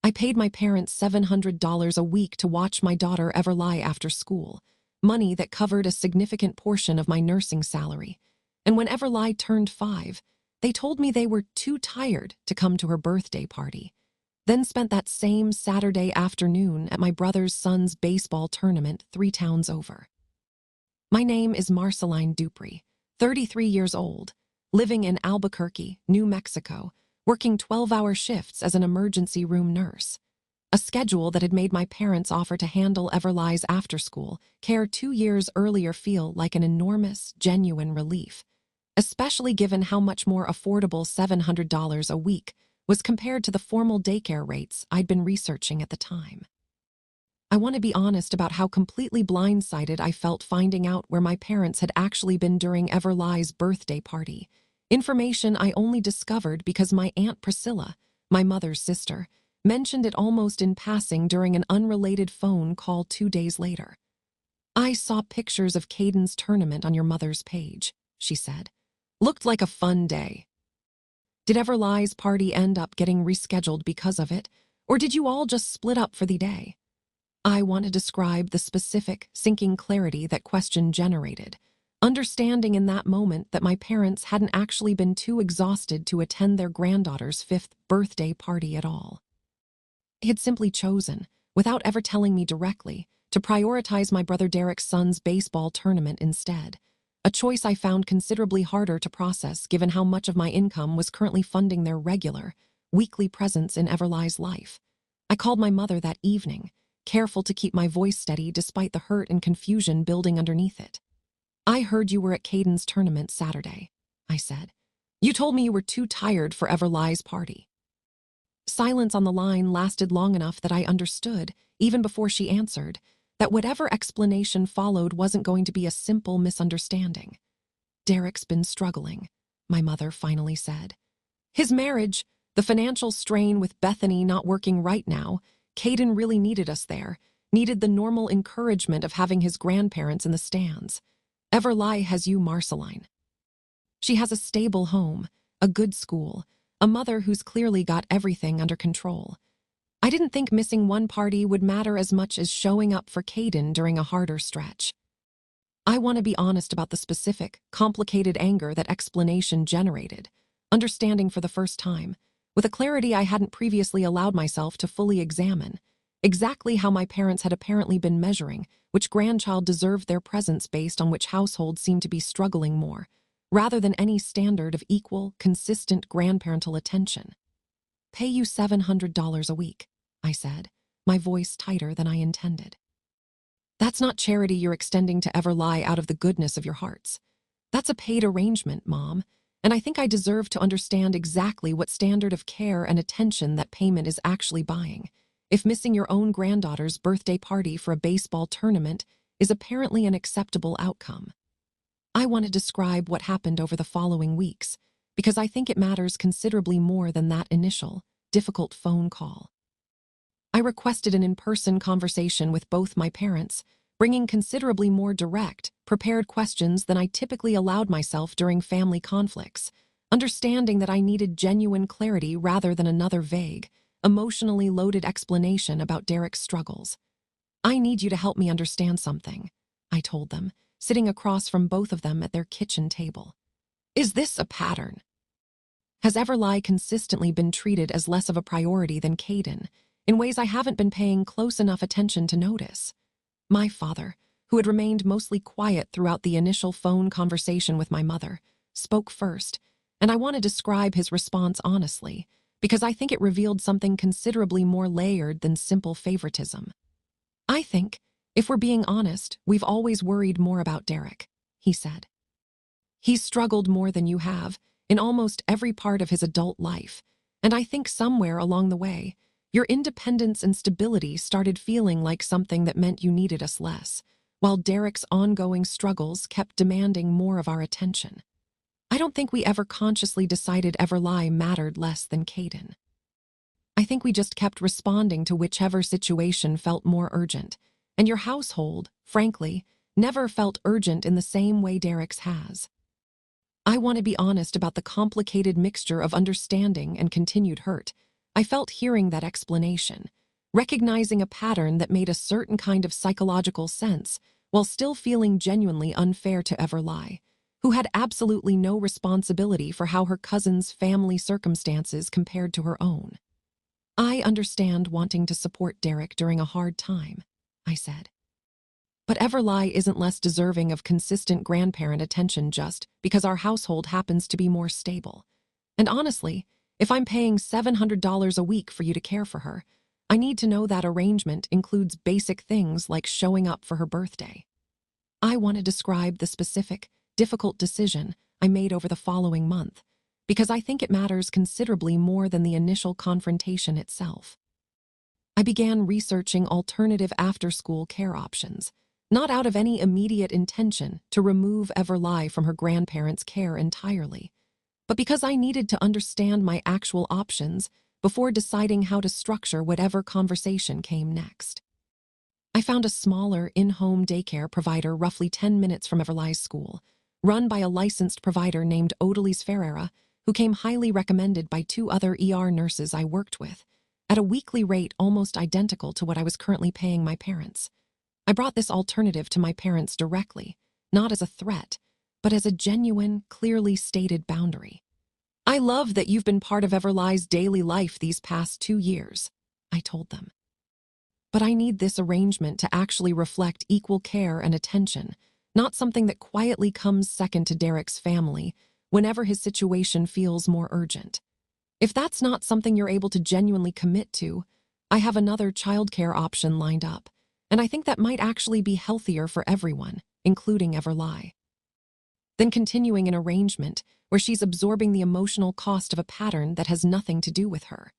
I paid my parents $700 a week to watch my daughter Everly after school, money that covered a significant portion of my nursing salary. And when Everly turned 5, they told me they were too tired to come to her birthday party. Then spent that same Saturday afternoon at my brother's son's baseball tournament 3 towns over. My name is Marceline Dupree, 33 years old, living in Albuquerque, New Mexico, working 12-hour shifts as an emergency room nurse. A schedule that had made my parents' offer to handle Everly's after-school care 2 years earlier feel like an enormous, genuine relief, especially given how much more affordable $700 a week was compared to the formal daycare rates I'd been researching at the time. I want to be honest about how completely blindsided I felt finding out where my parents had actually been during Everly's birthday party, information I only discovered because my Aunt Priscilla, my mother's sister, mentioned it almost in passing during an unrelated phone call 2 days later. "I saw pictures of Caden's tournament on your mother's page," she said. "Looked like a fun day. Did Everly's party end up getting rescheduled because of it, or did you all just split up for the day?" I want to describe the specific, sinking clarity that question generated, understanding in that moment that my parents hadn't actually been too exhausted to attend their granddaughter's 5th birthday party at all. They had simply chosen, without ever telling me directly, to prioritize my brother Derek's son's baseball tournament instead, a choice I found considerably harder to process given how much of my income was currently funding their regular, weekly presence in Everly's life. I called my mother that evening, careful to keep my voice steady despite the hurt and confusion building underneath it. "I heard you were at Caden's tournament Saturday," I said. "You told me you were too tired for Everly's party." Silence on the line lasted long enough that I understood, even before she answered, that whatever explanation followed wasn't going to be a simple misunderstanding. "Derek's been struggling," my mother finally said. "His marriage, the financial strain with Bethany not working right now, Caden really needed us there, needed the normal encouragement of having his grandparents in the stands. Everly has you, Marceline. She has a stable home, a good school, a mother who's clearly got everything under control. I didn't think missing one party would matter as much as showing up for Caden during a harder stretch." I want to be honest about the specific, complicated anger that explanation generated, understanding for the first time, with a clarity I hadn't previously allowed myself to fully examine, exactly how my parents had apparently been measuring which grandchild deserved their presence based on which household seemed to be struggling more, rather than any standard of equal, consistent grandparental attention. "Pay you $700 a week," I said, my voice tighter than I intended. "That's not charity you're extending to Everly out of the goodness of your hearts. That's a paid arrangement, Mom, and I think I deserve to understand exactly what standard of care and attention that payment is actually buying. If missing your own granddaughter's birthday party for a baseball tournament is apparently an acceptable outcome." I want to describe what happened over the following weeks, because I think it matters considerably more than that initial, difficult phone call. I requested an in-person conversation with both my parents, bringing considerably more direct, prepared questions than I typically allowed myself during family conflicts, understanding that I needed genuine clarity rather than another vague, emotionally loaded explanation about Derek's struggles. "I need you to help me understand something," I told them, sitting across from both of them at their kitchen table. "Is this a pattern? Has Everly consistently been treated as less of a priority than Caden, in ways I haven't been paying close enough attention to notice?" My father, who had remained mostly quiet throughout the initial phone conversation with my mother, spoke first, and I want to describe his response honestly, because I think it revealed something considerably more layered than simple favoritism. "I think, if we're being honest, we've always worried more about Derek," he said. "He's struggled more than you have, in almost every part of his adult life, and I think somewhere along the way, your independence and stability started feeling like something that meant you needed us less, while Derek's ongoing struggles kept demanding more of our attention. I don't think we ever consciously decided Everly mattered less than Caden. I think we just kept responding to whichever situation felt more urgent, and your household, frankly, never felt urgent in the same way Derek's has. I want to be honest about the complicated mixture of understanding and continued hurt, I felt hearing that explanation, recognizing a pattern that made a certain kind of psychological sense while still feeling genuinely unfair to Everly, who had absolutely no responsibility for how her cousin's family circumstances compared to her own. I understand wanting to support Derek during a hard time, I said. But Everly isn't less deserving of consistent grandparent attention just because our household happens to be more stable. And honestly, if I'm paying $700 a week for you to care for her, I need to know that arrangement includes basic things like showing up for her birthday. I want to describe the specific, difficult decision I made over the following month, because I think it matters considerably more than the initial confrontation itself. I began researching alternative after-school care options, not out of any immediate intention to remove Everly from her grandparents' care entirely, but because I needed to understand my actual options before deciding how to structure whatever conversation came next. I found a smaller, in-home daycare provider roughly 10 minutes from Everly's school, run by a licensed provider named Odalise Ferreira, who came highly recommended by 2 other ER nurses I worked with, at a weekly rate almost identical to what I was currently paying my parents. I brought this alternative to my parents directly, not as a threat, but as a genuine, clearly stated boundary. I love that you've been part of Everly's daily life these past 2 years, I told them. But I need this arrangement to actually reflect equal care and attention, not something that quietly comes second to Derek's family whenever his situation feels more urgent. If that's not something you're able to genuinely commit to, I have another childcare option lined up, and I think that might actually be healthier for everyone, including Everly. Then continuing an arrangement where she's absorbing the emotional cost of a pattern that has nothing to do with her.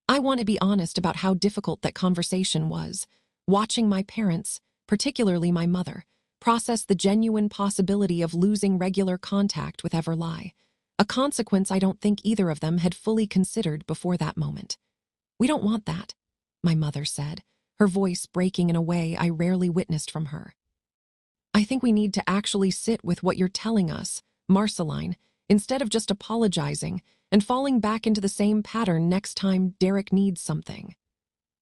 I want to be honest about how difficult that conversation was, watching my parents, particularly my mother, process the genuine possibility of losing regular contact with Everly, a consequence I don't think either of them had fully considered before that moment. "We don't want that," my mother said, her voice breaking in a way I rarely witnessed from her. "I think we need to actually sit with what you're telling us, Marceline, instead of just apologizing and falling back into the same pattern next time Derek needs something.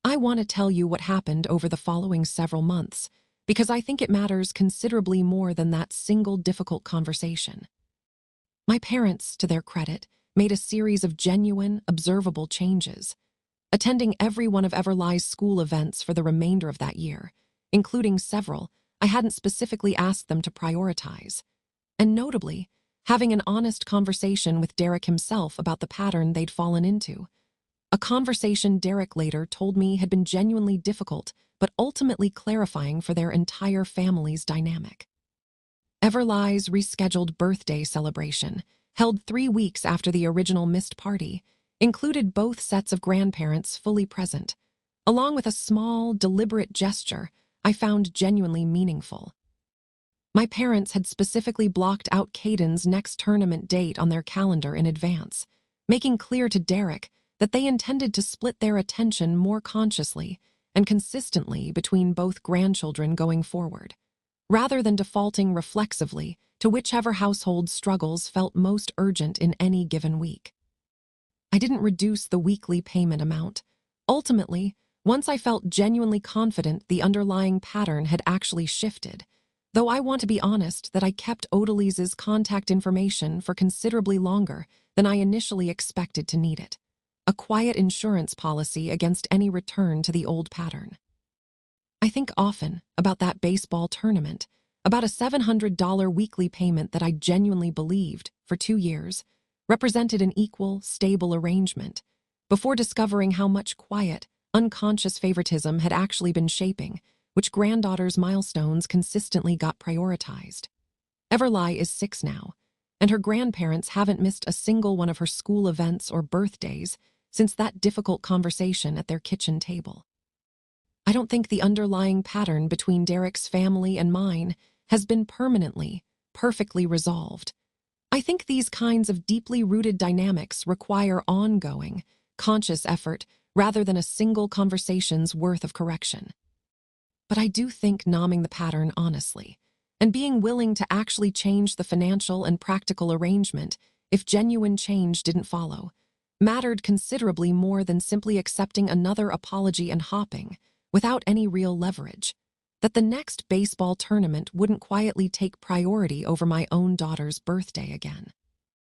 I want to tell you what happened over the following several months, because I think it matters considerably more than that single difficult conversation." My parents, to their credit, made a series of genuine, observable changes, attending every one of Everly's school events for the remainder of that year, including several I hadn't specifically asked them to prioritize, and notably, having an honest conversation with Derek himself about the pattern they'd fallen into. A conversation Derek later told me had been genuinely difficult, but ultimately clarifying for their entire family's dynamic. Everly's rescheduled birthday celebration, held 3 weeks after the original missed party, included both sets of grandparents fully present, along with a small, deliberate gesture I found genuinely meaningful. My parents had specifically blocked out Caden's next tournament date on their calendar in advance, making clear to Derek that they intended to split their attention more consciously and consistently between both grandchildren going forward, rather than defaulting reflexively to whichever household's struggles felt most urgent in any given week. I didn't reduce the weekly payment amount. Ultimately, once I felt genuinely confident the underlying pattern had actually shifted, though I want to be honest that I kept Odalise's contact information for considerably longer than I initially expected to need it. A quiet insurance policy against any return to the old pattern. I think often about that baseball tournament, about a $700 weekly payment that I genuinely believed, for 2 years, represented an equal, stable arrangement, before discovering how much quiet, unconscious favoritism had actually been shaping which granddaughter's milestones consistently got prioritized. Everly is 6 now, and her grandparents haven't missed a single one of her school events or birthdays since that difficult conversation at their kitchen table. I don't think the underlying pattern between Derek's family and mine has been permanently, perfectly resolved. I think these kinds of deeply rooted dynamics require ongoing, conscious effort rather than a single conversation's worth of correction. But I do think numbing the pattern honestly, and being willing to actually change the financial and practical arrangement if genuine change didn't follow, mattered considerably more than simply accepting another apology and hopping, without any real leverage. That the next baseball tournament wouldn't quietly take priority over my own daughter's birthday again.